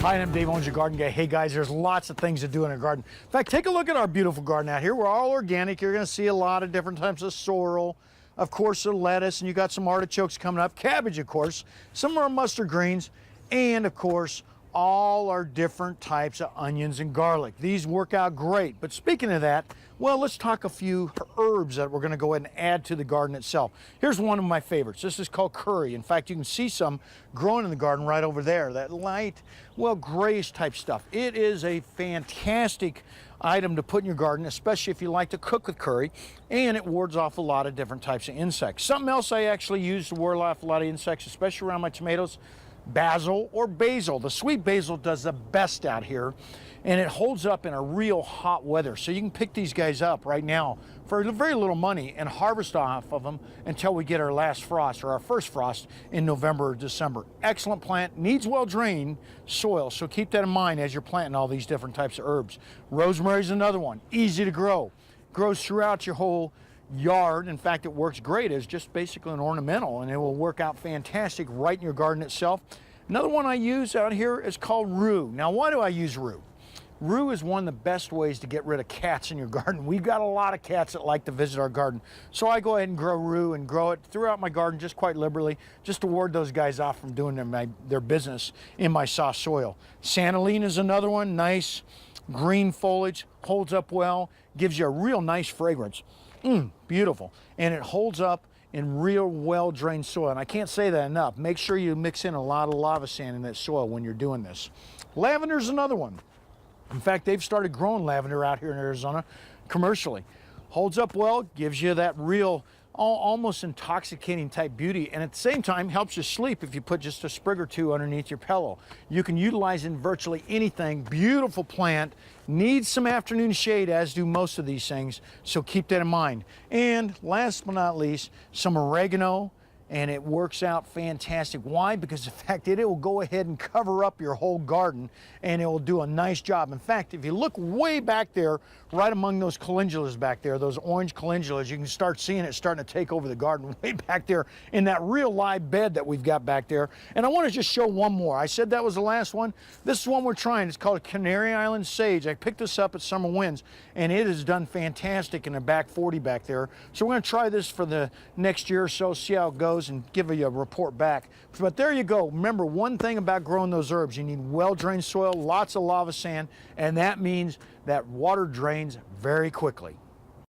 Hi, I'm Dave, owns your garden guy. Hey guys, there's lots of things to do in a garden. In fact, take a look at our beautiful garden out here. We're all organic. You're gonna see a lot of different types of sorrel, of course, the lettuce, and you got some artichokes coming up, cabbage, of course, some of our mustard greens, and of course, all our different types of onions and garlic. These work out great. But speaking of that, well, let's talk a few herbs that we're gonna go ahead and add to the garden itself. Here's one of my favorites. This is called curry. In fact, you can see some growing in the garden right over there, that light, well, grayish type stuff. It is a fantastic item to put in your garden, especially if you like to cook with curry, and it wards off a lot of different types of insects. Something else I actually use to ward off a lot of insects, especially around my tomatoes, basil or basil. The sweet basil does the best out here, and it holds up in a real hot weather. So you can pick these guys up right now for very little money and harvest off of them until we get our last frost or our first frost in November or December. Excellent plant, needs well-drained soil, so keep that in mind as you're planting all these different types of herbs. Rosemary is another one, easy to grow. Grows throughout your whole yard. In fact, it works great as just basically an ornamental, and it will work out fantastic right in your garden itself. Another one I use out here is called rue. Now, why do I use rue? Rue is one of the best ways to get rid of cats in your garden. We've got a lot of cats that like to visit our garden. So I go ahead and grow rue and grow it throughout my garden just quite liberally, just to ward those guys off from doing their business in my soft soil. Santalene is another one, nice green foliage, holds up well, gives you a real nice fragrance. Beautiful. And it holds up in real well-drained soil. And I can't say that enough. Make sure you mix in a lot of lava sand in that soil when you're doing this. Lavender is another one. In fact, they've started growing lavender out here in Arizona commercially. Holds up well, gives you that real, almost intoxicating type beauty, and at the same time helps you sleep if you put just a sprig or two underneath your pillow. You can utilize it in virtually anything. Beautiful plant, needs some afternoon shade, as do most of these things, so keep that in mind. And last but not least, some oregano, and it works out fantastic. Why? Because in fact, it will go ahead and cover up your whole garden, and it will do a nice job. In fact, if you look way back there, right among those calendulas back there, those orange calendulas, you can start seeing it starting to take over the garden way back there in that real live bed that we've got back there. And I want to just show one more. I said that was the last one. This is one we're trying. It's called Canary Island Sage. I picked this up at Summer Winds, and it has done fantastic in the back 40 back there. So we're going to try this for the next year or so, see how it goes, and give you a report back. But there you go. Remember, one thing about growing those herbs, you need well-drained soil, lots of lava sand, and that means that water drains very quickly.